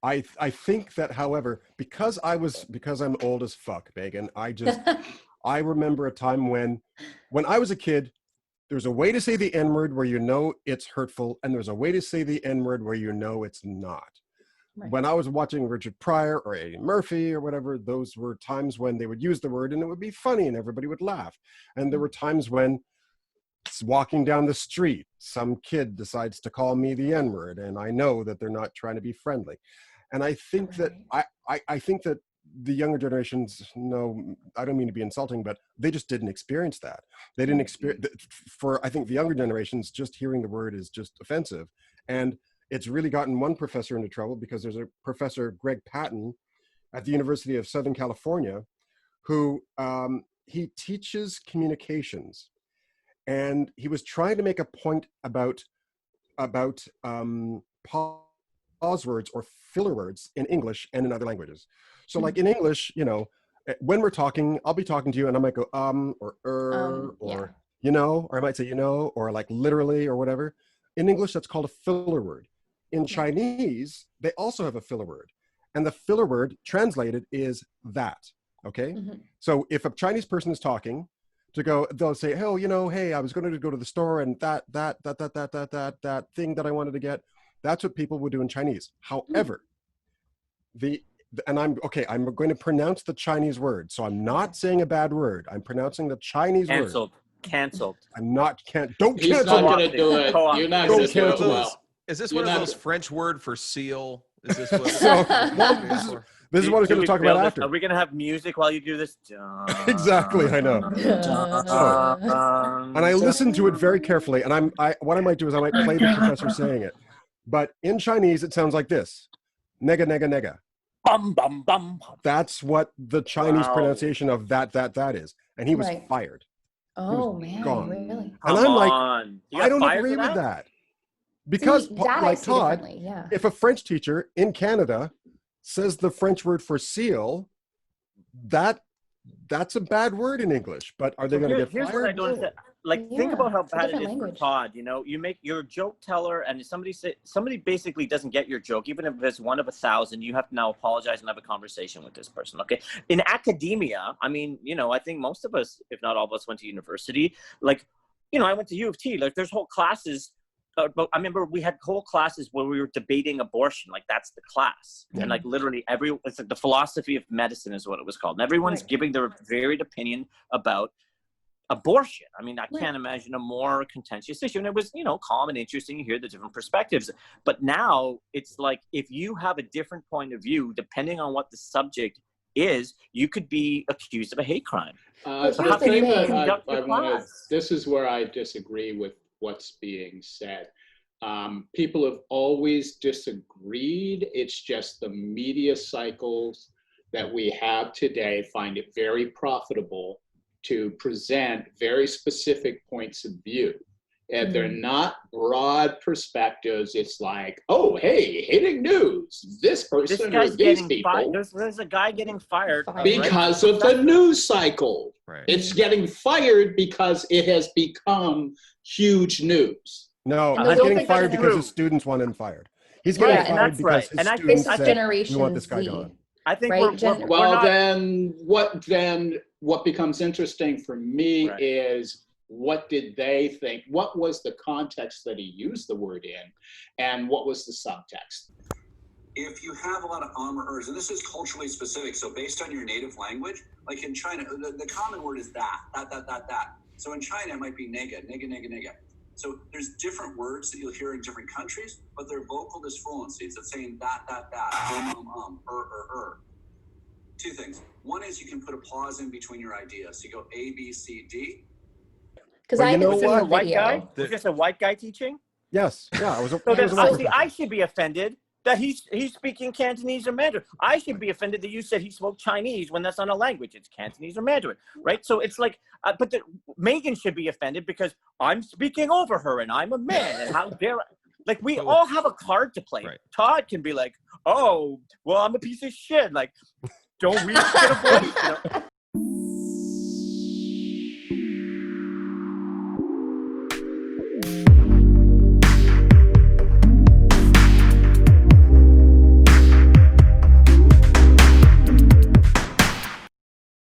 I think that, however, because I'm old as fuck, Megan, I remember a time when I was a kid, there's a way to say the N-word where you know it's hurtful, and there's a way to say the N-word where you know it's not. Right. When I was watching Richard Pryor or Eddie Murphy or whatever, those were times when they would use the word and it would be funny and everybody would laugh. And there were times when, walking down the street, some kid decides to call me the N-word, and I know that they're not trying to be friendly. And I think that I think that the younger generations, no, I don't mean to be insulting, but they just didn't experience that. They didn't experience, I think the younger generations, just hearing the word is just offensive. And it's really gotten one professor into trouble, because there's a professor, Greg Patton, at the University of Southern California, who he teaches communications. And he was trying to make a point about pause words or filler words in English and in other languages. So like in English, you know, when we're talking, I'll be talking to you and I might go or or you know, or I might say, you know, or like literally or whatever. In English, that's called a filler word. In Chinese, they also have a filler word. And the filler word translated is that, okay? So if a Chinese person is talking, they'll say, oh, you know, hey, I was going to go to the store and that thing that I wanted to get. That's what people would do in Chinese. However, I'm going to pronounce the Chinese word. So I'm not saying a bad word. I'm pronouncing the Chinese word. Canceled. I'm not, don't He's cancel. Not going to do it. You're not going to do it well. Is this one of those French word for seal? Is this what? This is what I was going to talk about after. Are we going to have music while you do this? Exactly, I know. And I listened to it very carefully, and what I might do is I might play the professor saying it. But in Chinese, it sounds like this: nega, nega, nega. Bum, bum, bum. That's what the Chinese pronunciation of that is. And he was fired. Oh, man, gone. Really? And I'm like, I don't agree with that. Because, like Todd, if a French teacher in Canada says the French word for seal, that's a bad word in English. But are they going to get fired? Here's what I don't understand. Like, think about how bad it is for Todd. You know, you're a joke teller, and somebody basically doesn't get your joke, even if it's one of 1,000. You have to now apologize and have a conversation with this person. Okay, in academia, I mean, you know, I think most of us, if not all of us, went to university. Like, you know, I went to U of T. Like, there's whole classes. But I remember we had whole classes where we were debating abortion. Like, that's the class. And like literally it's like the philosophy of medicine is what it was called. And everyone's giving their varied opinion about abortion. I mean, I can't imagine a more contentious issue. And it was, you know, calm and interesting. You hear the different perspectives. But now it's like, if you have a different point of view, depending on what the subject is, you could be accused of a hate crime. So how can you conduct your class? This is where I disagree with what's being said. People have always disagreed. It's just the media cycles that we have today find it very profitable to present very specific points of view. And they're not broad perspectives. It's like, oh, hey, hitting news. This person or these people. There's a guy getting fired. Because of the news cycle. Right. It's getting fired because it has become huge news. No, he's getting fired because his students want him fired. He's getting fired because his students said, we want this guy gone. I think then what becomes interesting for me is, what did they think? What was the context that he used the word in? And what was the subtext? If you have a lot of ers, and this is culturally specific, so based on your native language, like in China, the common word is that. So in China, it might be nega. So there's different words that you'll hear in different countries, but they're vocal disfluencies. It's saying that, Two things. One is you can put a pause in between your ideas. So you go A, B, C, D. Because I know what, white guy? Was this a white guy teaching? Yes. Yeah. I should be offended that he's speaking Cantonese or Mandarin. I should be offended that you said he spoke Chinese when that's not a language. It's Cantonese or Mandarin, right? So it's like, but Megan should be offended because I'm speaking over her and I'm a man, and how dare I? Like, we all have a card to play. Right. Todd can be like, oh, well, I'm a piece of shit. Like, don't we get a voice? You know?